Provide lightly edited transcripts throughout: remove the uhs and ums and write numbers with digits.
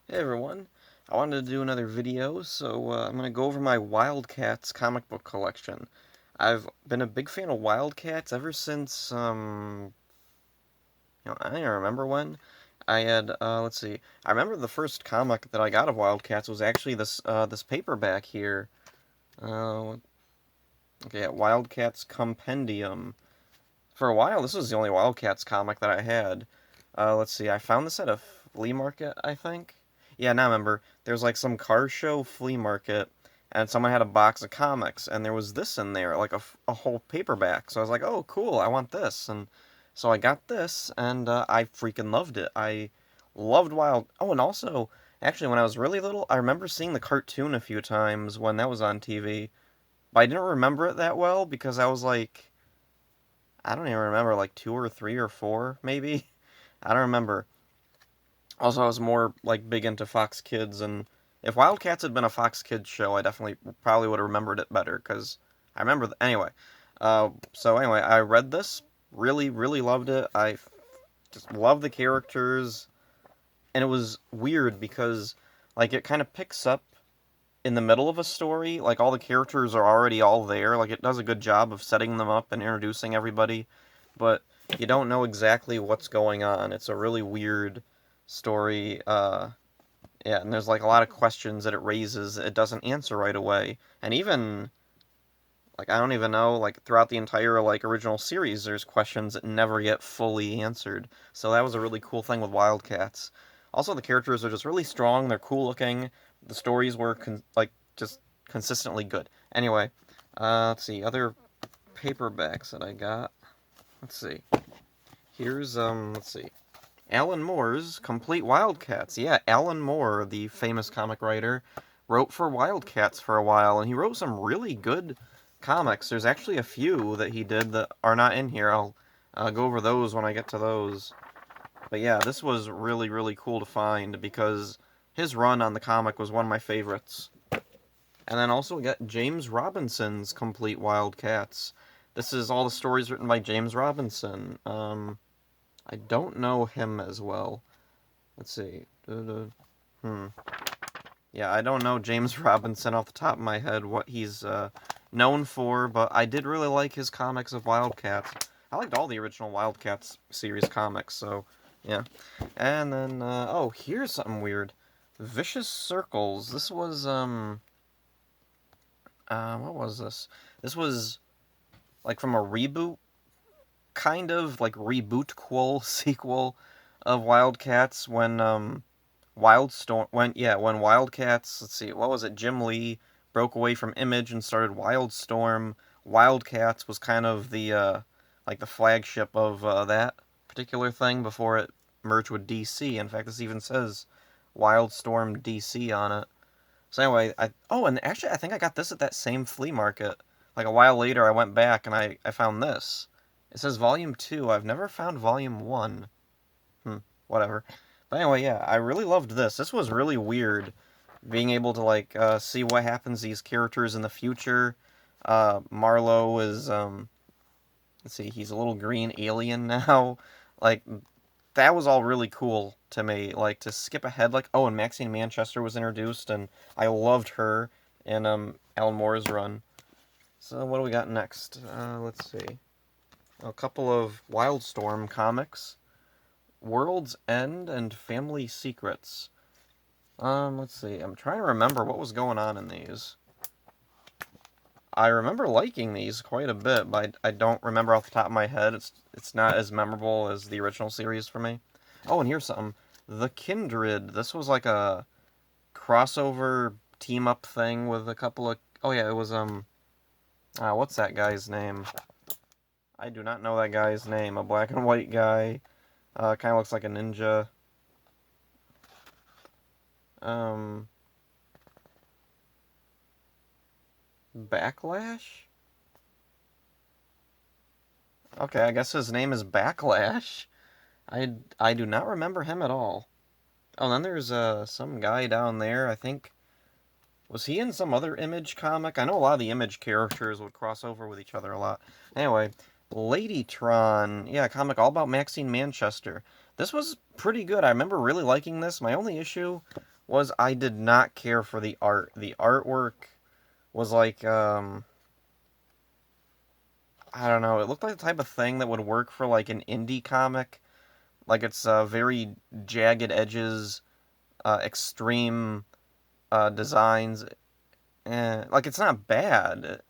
Hey everyone, I wanted to do another video, so I'm going to go over my Wildcats comic book collection. I've been a big fan of Wildcats ever since, I don't even remember when. I had, let's see, I remember the first comic that I got of Wildcats was actually this paperback here. Uh, okay, Wildcats Compendium. For a while, this was the only Wildcats comic that I had. Let's see, I found this at a flea market, I think. Yeah, now I remember. There's like some car show flea market, and someone had a box of comics, and there was this in there, like a whole paperback. So I was like, oh, cool, I want this. And so I got this, and I freaking loved it. I loved Wild. Oh, and also, actually, when I was really little, I remember seeing the cartoon a few times when that was on TV, but I didn't remember it that well because I was like, I don't even remember, like two or three or four, maybe. I don't remember. Also, I was more like big into Fox Kids, and if Wildcats had been a Fox Kids show, I definitely probably would have remembered it better because I remember. Anyway, so anyway, I read this, really, really loved it. Just loved the characters, and it was weird because like it kind of picks up in the middle of a story. Like all the characters are already all there. Like it does a good job of setting them up and introducing everybody, but you don't know exactly what's going on. It's a really weird story. Yeah, and there's like a lot of questions that it raises. It doesn't answer right away, and even like I don't even know. Like throughout the entire like original series, there's questions that never get fully answered. So that was a really cool thing with Wildcats. Also, the characters are just really strong. They're cool looking. The stories were like just consistently good. Anyway, let's see other paperbacks that I got. Let's see. Here's let's see. Alan Moore's Complete Wildcats. Yeah, Alan Moore, the famous comic writer, wrote for Wildcats for a while, and he wrote some really good comics. There's actually a few that he did that are not in here. I'll go over those when I get to those. But yeah, this was really, really cool to find because his run on the comic was one of my favorites. And then also we got James Robinson's Complete Wildcats. This is all the stories written by James Robinson. I don't know him as well. Let's see. Hmm. Yeah, I don't know James Robinson off the top of my head what he's known for, but I did really like his comics of Wildcats. I liked all the original Wildcats series comics, so yeah. And then oh, here's something weird. Vicious Circles. This was what was this? This was like from a reboot, kind of like reboot sequel of Wildcats when Wildstorm when Wildcats, let's see, what was it? Jim Lee broke away from Image and started Wildstorm. Wildcats was kind of the like the flagship of that particular thing before it merged with DC. In fact, this even says Wildstorm DC on it. So anyway, and actually I think I got this at that same flea market. Like a while later I went back and I found this. It says Volume 2. I've never found Volume 1. Whatever. But anyway, yeah, I really loved this. This was really weird, being able to like see what happens to these characters in the future. Marlowe is let's see, he's a little green alien now. Like that was all really cool to me. Like to skip ahead, like oh, and Maxine Manchester was introduced, and I loved her in Alan Moore's run. So what do we got next? Let's see, a couple of Wildstorm comics. World's End and Family Secrets. Let's see. I'm trying to remember what was going on in these. I remember liking these quite a bit, but I don't remember off the top of my head. It's not as memorable as the original series for me. Oh, and here's something. The Kindred. This was like a crossover team up thing with a couple of. Oh yeah, it was what's that guy's name? I do not know that guy's name. A black and white guy. Kind of looks like a ninja. Um, Backlash? Okay, I guess his name is Backlash. I do not remember him at all. Oh, then there's some guy down there. I think was he in some other Image comic? I know a lot of the Image characters would cross over with each other a lot. Anyway, Ladytron. Yeah, comic all about Maxine Manchester. This was pretty good. I remember really liking this. My only issue was I did not care for the art. The artwork was like, I don't know, it looked like the type of thing that would work for like an indie comic. Like it's very jagged edges, extreme designs. Like it's not bad.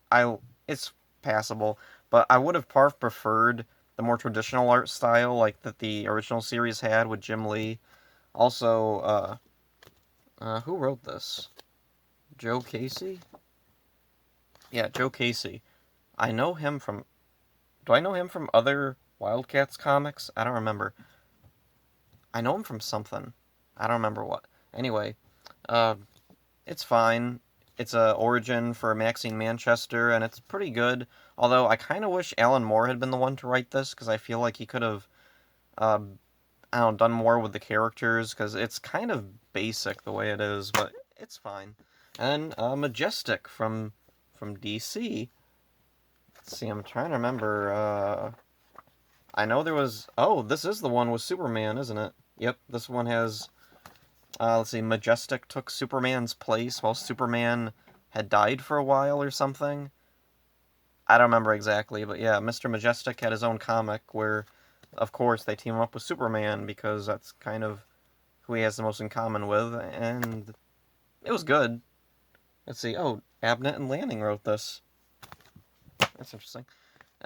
It's passable, but I would have preferred the more traditional art style like that the original series had with Jim Lee. Also, who wrote this? Joe Casey? Yeah, Joe Casey. I know him from. Do I know him from other Wildcats comics? I don't remember. I know him from something. I don't remember what. Anyway, uh, it's fine. It's a origin for Maxine Manchester, and it's pretty good. Although I kind of wish Alan Moore had been the one to write this, because I feel like he could have, uh, I don't know, done more with the characters, because it's kind of basic the way it is, but it's fine. And Majestic from DC. Let's see, I'm trying to remember. I know there was. Oh, this is the one with Superman, isn't it? Yep, this one has. Let's see, Majestic took Superman's place while Superman had died for a while or something. I don't remember exactly, but yeah, Mr. Majestic had his own comic where, of course, they team up with Superman because that's kind of who he has the most in common with, and it was good. Let's see. Oh, Abnett and Lanning wrote this. That's interesting.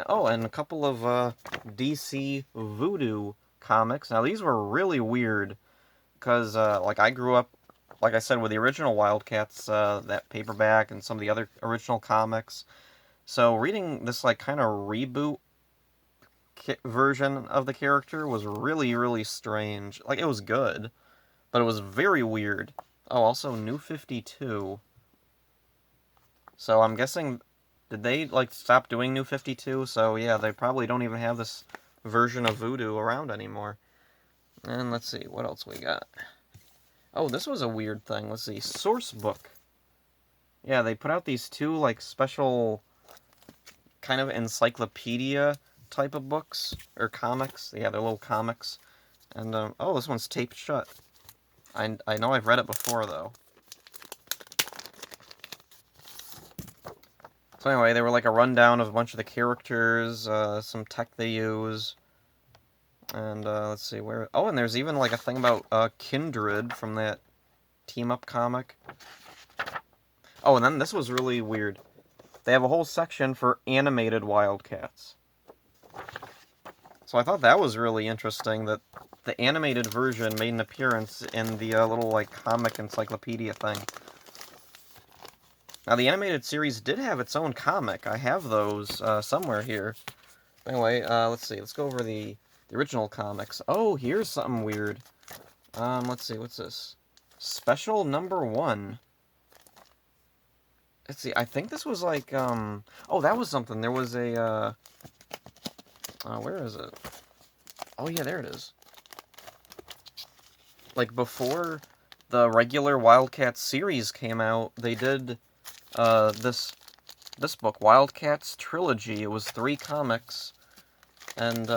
Oh, and a couple of DC Voodoo comics. Now, these were really weird because, like, I grew up, like I said, with the original Wildcats, that paperback, and some of the other original comics. So reading this, like, kind of reboot version of the character was really, really strange. Like, it was good, but it was very weird. Oh, also, New 52. So I'm guessing, did they, like, stop doing New 52? So, yeah, they probably don't even have this version of Voodoo around anymore. And let's see, what else we got? Oh, this was a weird thing. Let's see, Source Book. Yeah, they put out these two, like, special kind of encyclopedia type of books, or comics. Yeah, they're little comics. And, oh, this one's taped shut. I know I've read it before, though. So anyway, they were like a rundown of a bunch of the characters, some tech they use, and let's see where. Oh, and there's even like a thing about Kindred from that team up comic. Oh, and then this was really weird. They have a whole section for animated Wildcats. So I thought that was really interesting that the animated version made an appearance in the little like comic encyclopedia thing. Now, the animated series did have its own comic. I have those somewhere here. Anyway, let's see. Let's go over the original comics. Oh, here's something weird. Let's see. What's this? Special number 1. Let's see. I think this was like, Oh, that was something. There was a, where is it? Oh, yeah, there it is. Like, before the regular Wildcats series came out, they did this book, Wildcats Trilogy. It was 3 comics, and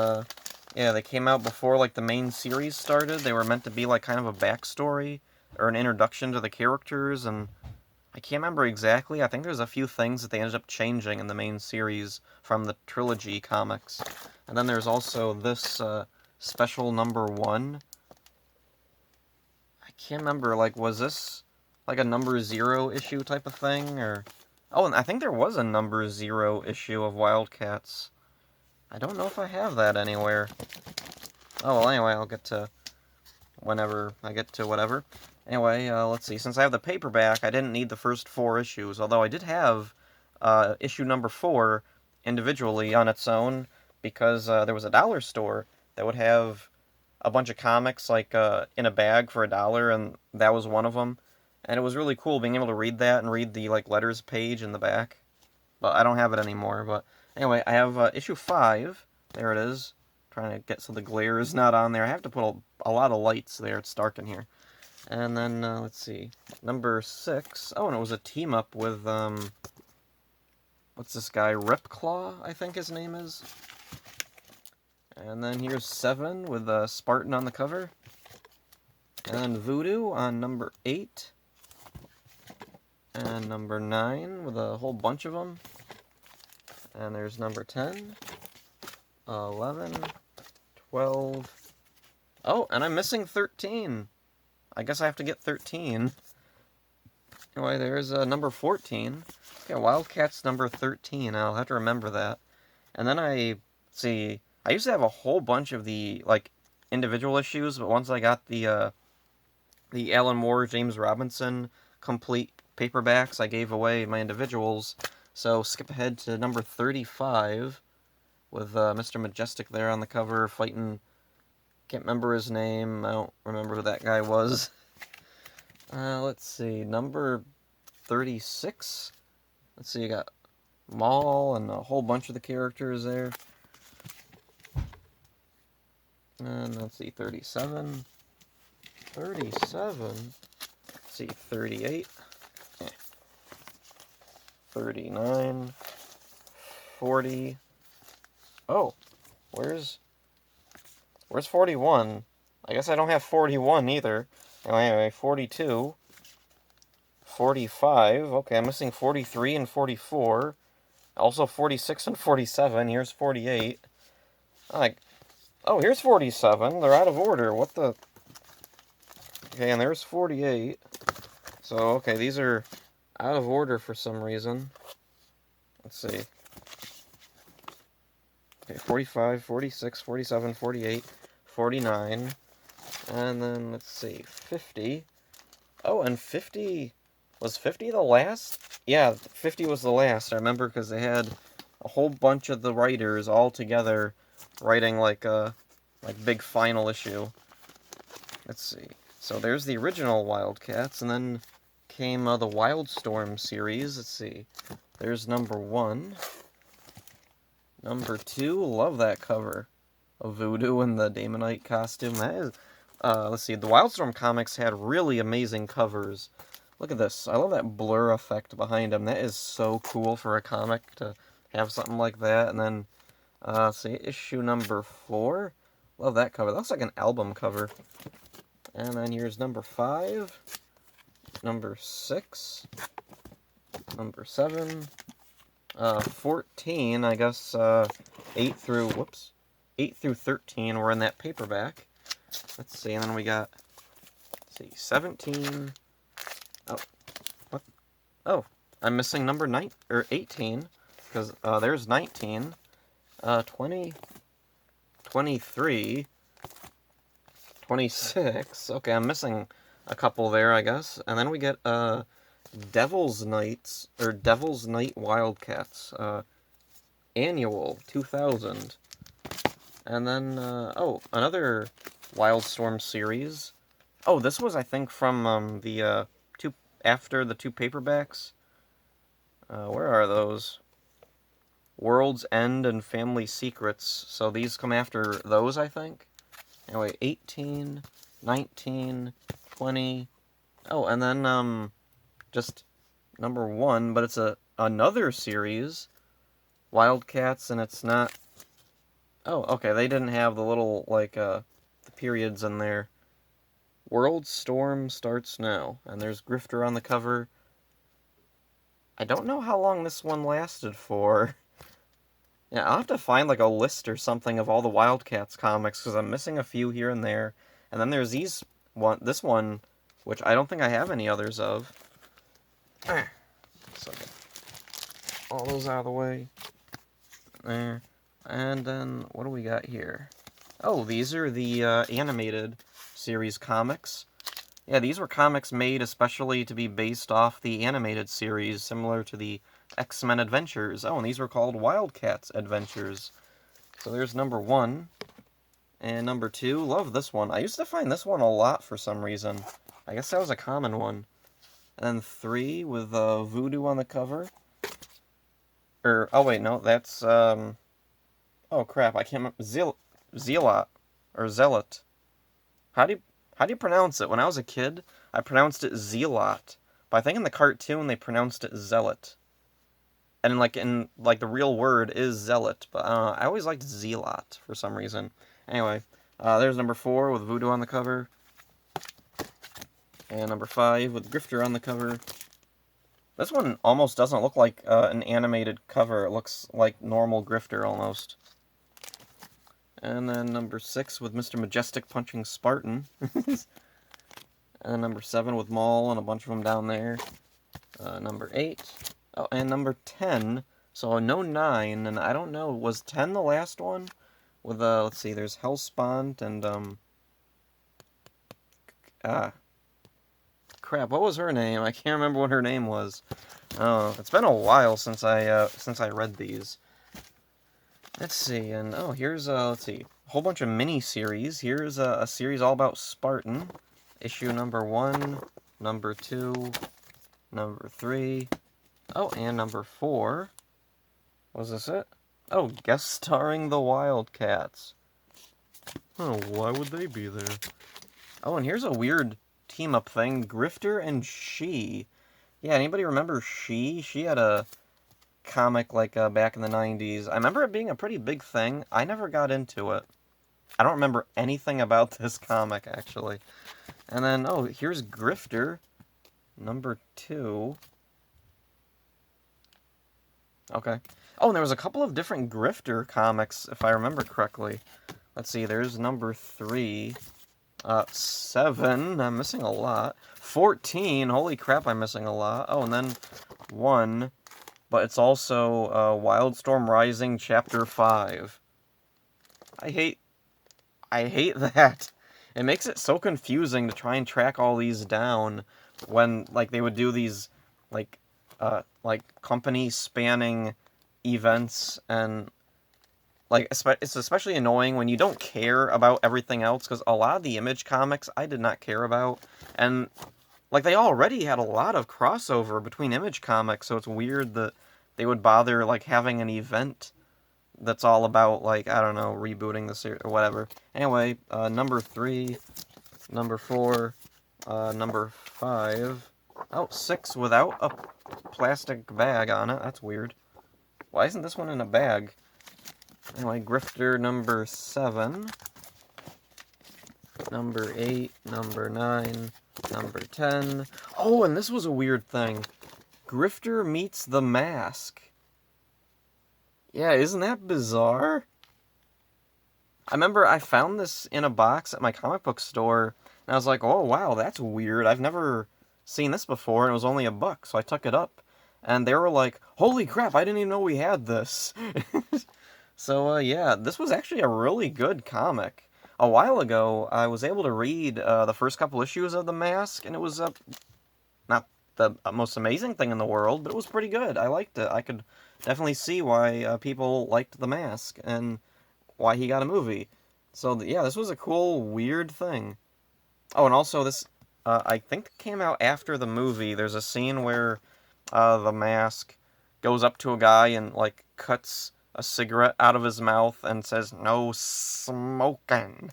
yeah, they came out before like the main series started. They were meant to be like kind of a backstory or an introduction to the characters, and I can't remember exactly. I think there's a few things that they ended up changing in the main series from the trilogy comics. And then there's also this special number 1. I can't remember, like, was this like a number 0 issue type of thing, or... Oh, and I think there was a number 0 issue of Wildcats. I don't know if I have that anywhere. Oh, well, anyway, I'll get to whenever I get to whatever. Anyway, let's see. Since I have the paperback, I didn't need the first 4 issues, although I did have issue number 4 individually on its own, because there was a dollar store that would have a bunch of comics, like, in a bag for $1, and that was one of them. And it was really cool being able to read that and read the, like, letters page in the back. But I don't have it anymore. But anyway, I have issue 5. There it is. Trying to get so the glare is not on there. I have to put a lot of lights there. It's dark in here. And then, let's see. Number 6. Oh, and it was a team-up with, what's this guy? Ripclaw, I think his name is. And then here's 7 with Spartan on the cover. And then Voodoo on number 8. And number 9 with a whole bunch of them. And there's number 10, 11, 12. Oh, and I'm missing 13. I guess I have to get 13. Anyway, there's number 14. Okay, Wildcats number 13. I'll have to remember that. And then I used to have a whole bunch of the like individual issues, but once I got the Alan Moore, James Robinson complete paperbacks, I gave away my individuals. So skip ahead to number 35 with Mr. Majestic there on the cover fighting. Can't remember his name. I don't remember who that guy was. Let's see, number 36. Let's see, you got Maul and a whole bunch of the characters there. And let's see, 37. 37. Let's see, 38. 39. 40. Oh, where's 41? I guess I don't have 41 either. Anyway, 42. 45. Okay, I'm missing 43 and 44. Also 46 and 47. Here's 48. Oh, here's 47. They're out of order. What the... Okay, and there's 48. So, okay, these are out of order for some reason. Let's see. Okay, 45, 46, 47, 48, 49. And then, let's see, 50. Oh, and 50... Was 50 the last? Yeah, 50 was the last. I remember because they had a whole bunch of the writers all together writing like a big final issue. Let's see. So there's the original Wildcats, and then came the Wildstorm series. Let's see. There's number 1. Number 2, love that cover of Voodoo in the Damonite costume. That is, let's see. The Wildstorm comics had really amazing covers. Look at this. I love that blur effect behind him. That is so cool for a comic to have something like that. And then, let's see, issue number 4. Love that cover. That looks like an album cover. And then here's number 5. Number 6. Number 7. 14, I guess, 8 through 13 were in that paperback. Let's see, and then we got, let's see, 17... Oh, what? Oh, I'm missing number 18, because there's 19, 20, 23, 26. Okay, I'm missing a couple there, I guess. And then we get Devil's Night Wildcats, Annual 2000. And then, oh, another Wildstorm series. Oh, this was, I think, from after the 2 paperbacks. Where are those? World's End and Family Secrets. So these come after those, I think. Anyway, 18, 19, 20. Oh, and then, just number 1, but it's another series. Wildcats, and it's not... Oh, okay, they didn't have the little, like, the periods in there. Wildstorm starts now, and there's Grifter on the cover. I don't know how long this one lasted for. Yeah, I'll have to find like a list or something of all the Wildcats comics, because I'm missing a few here and there. And then there's this one, which I don't think I have any others of. So, all those out of the way. There. And then, what do we got here? Oh, these are the animated series comics. Yeah, these were comics made especially to be based off the animated series, similar to the X-Men Adventures. Oh, and these were called Wildcats Adventures. So there's number 1. And number 2, love this one. I used to find this one a lot for some reason. I guess that was a common one. And then 3 with Voodoo on the cover. Oh wait, no, that's, oh crap, I can't remember, Zealot, or Zealot. How do you pronounce it? When I was a kid, I pronounced it Zealot. But I think in the cartoon, they pronounced it Zealot. And in the real word is Zealot. But I always liked Zealot for some reason. Anyway, there's number 4 with Voodoo on the cover. And number 5 with Grifter on the cover. This one almost doesn't look like an animated cover. It looks like normal Grifter almost. And then number 6 with Mr. Majestic punching Spartan. And number 7 with Maul and a bunch of them down there. Number 8. Oh, and number 10. So no 9, and I don't know, was 10 the last one? With, let's see, there's Hellspawn and, crap, what was her name? I can't remember what her name was. Oh, it's been a while since I read these. Let's see, and, oh, here's, let's see, a whole bunch of mini-series. Here's a series all about Spartan. Issue number 1, number 2, number 3, oh, and number 4. Was this it? Oh, guest starring the Wildcats. Oh, why would they be there? Oh, and here's a weird team-up thing. Grifter and She. Yeah, anybody remember She? She had a comic, like, back in the 90s. I remember it being a pretty big thing. I never got into it. I don't remember anything about this comic, actually. And then, oh, here's Grifter. Number 2. Okay. Oh, and there was a couple of different Grifter comics, if I remember correctly. Let's see, there's number 3. 7, I'm missing a lot. 14, holy crap, I'm missing a lot. Oh, and then 1, but it's also Wildstorm Rising Chapter 5. I hate that. It makes it so confusing to try and track all these down when, like, they would do these, like company-spanning events, and, like, it's especially annoying when you don't care about everything else, because a lot of the Image comics I did not care about, and, like, they already had a lot of crossover between Image comics, so it's weird that they would bother, like, having an event that's all about, like, I don't know, rebooting the series, or whatever. Anyway, number 3, number 4, number 5, oh, 6 without a plastic bag on it. That's weird. Why isn't this one in a bag? Anyway, Grifter number 7, number 8, number 9, number 10. Oh, and this was a weird thing. Grifter meets the Mask. Yeah, isn't that bizarre? I remember I found this in a box at my comic book store, and I was like, oh, wow, that's weird. I've never seen this before, and it was only $1, so I took it up. And they were like, holy crap, I didn't even know we had this. So, yeah, this was actually a really good comic. A while ago, I was able to read the first couple issues of The Mask, and it was not the most amazing thing in the world, but it was pretty good. I liked it. I could definitely see why people liked The Mask, and why he got a movie. So, yeah, this was a cool, weird thing. Oh, and also this, I think came out after the movie. There's a scene where the Mask goes up to a guy and, like, cuts a cigarette out of his mouth and says, "No smoking."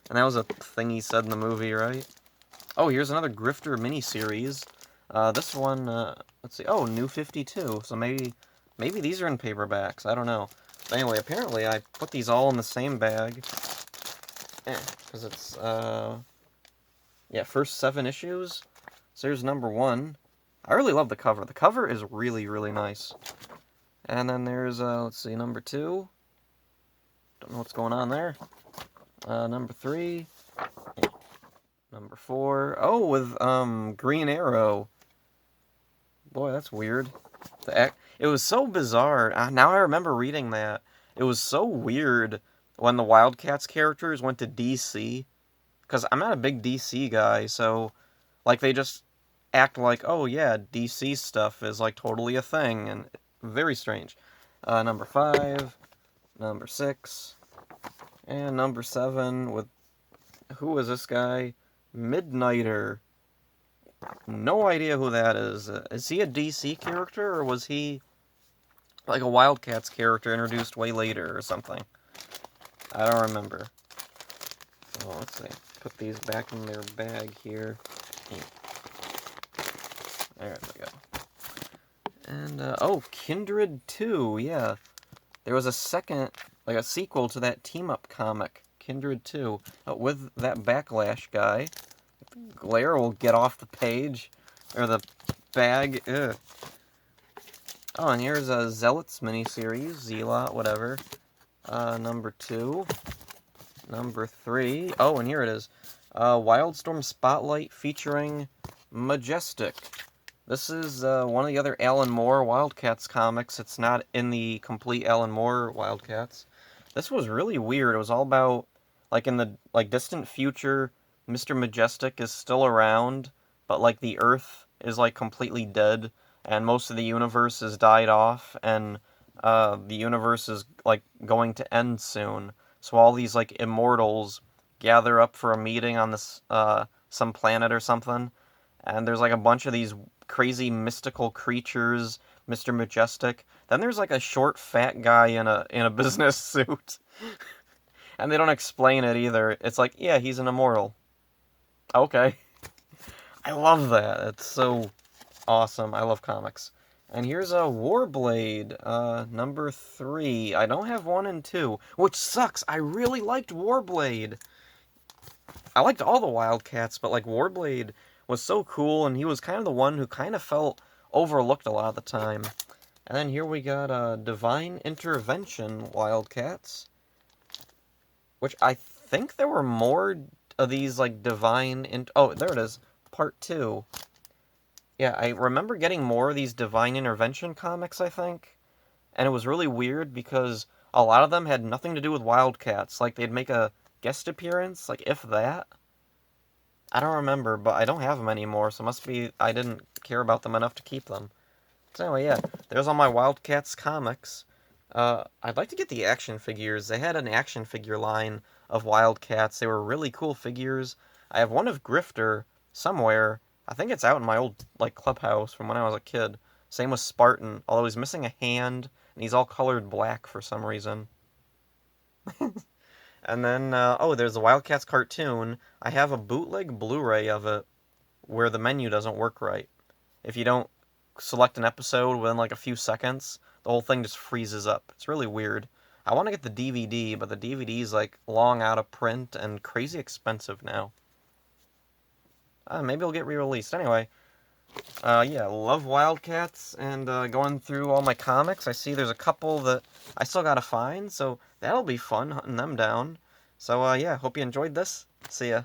And that was a thing he said in the movie, right? Oh, here's another Grifter miniseries. This one, let's see. Oh, New 52. So maybe these are in paperbacks. I don't know. But anyway, apparently I put these all in the same bag. Because it's, yeah, first 7 issues. So here's number 1. I really love the cover. The cover is really, really nice. And then there's, let's see, number 2. Don't know what's going on there. Number 3. Number 4. Oh, with, Green Arrow. Boy, that's weird. It was so bizarre. Now I remember reading that. It was so weird when the Wildcats characters went to DC. Because I'm not a big DC guy, so, like, they just act like, oh yeah, DC stuff is, like, totally a thing, and very strange. Number 5, number 6, and number 7 with, who is this guy? Midnighter. No idea who that is. Is he a DC character, or was he, like, a Wildcats character introduced way later or something? I don't remember. So, let's see. Put these back in their bag here. There we go. And, oh, Kindred 2, yeah. There was a second, like a sequel to that team-up comic, Kindred 2, with that Backlash guy. glare will get off the page, or the bag. Ugh. Oh, and here's a Zealots miniseries, Zealot, whatever. Number 2. Number 3. Oh, and here it is. Wildstorm Spotlight featuring Majestic. This is one of the other Alan Moore Wildcats comics. It's not in the complete Alan Moore Wildcats. This was really weird. It was all about, like, in the distant future, Mr. Majestic is still around, but like the Earth is like completely dead, and most of the universe has died off, and the universe is like going to end soon. So all these like immortals gather up for a meeting on this some planet or something, and there's like a bunch of these crazy mystical creatures, Mr. Majestic. Then there's like a short fat guy in a business suit. And they don't explain it either. It's like, yeah, he's an immortal. Okay. I love that. It's so awesome. I love comics. And here's a Warblade, number 3. I don't have 1 and 2, which sucks. I really liked Warblade. I liked all the Wildcats, but like Warblade was so cool, and he was kind of the one who kind of felt overlooked a lot of the time. And then here we got Divine Intervention Wildcats, which I think there were more of these like oh, there it is, part 2. Yeah, I remember getting more of these Divine Intervention comics, I think. And it was really weird because a lot of them had nothing to do with Wildcats. Like, they'd make a guest appearance, like, if that. I don't remember, but I don't have them anymore, so it must be I didn't care about them enough to keep them. So anyway, yeah, there's all my Wildcats comics. I'd like to get the action figures. They had an action figure line of Wildcats. They were really cool figures. I have one of Grifter somewhere. I think it's out in my old, like, clubhouse from when I was a kid. Same with Spartan, although he's missing a hand, and he's all colored black for some reason. And then, oh, there's the Wildcats cartoon. I have a bootleg Blu-ray of it where the menu doesn't work right. If you don't select an episode within like a few seconds, the whole thing just freezes up. It's really weird. I want to get the DVD, but the DVD is like long out of print and crazy expensive now. Maybe it'll get re-released. Anyway, yeah, love Wildcats, and going through all my comics, I see there's a couple that I still gotta find, so that'll be fun hunting them down. So, yeah, hope you enjoyed this. See ya.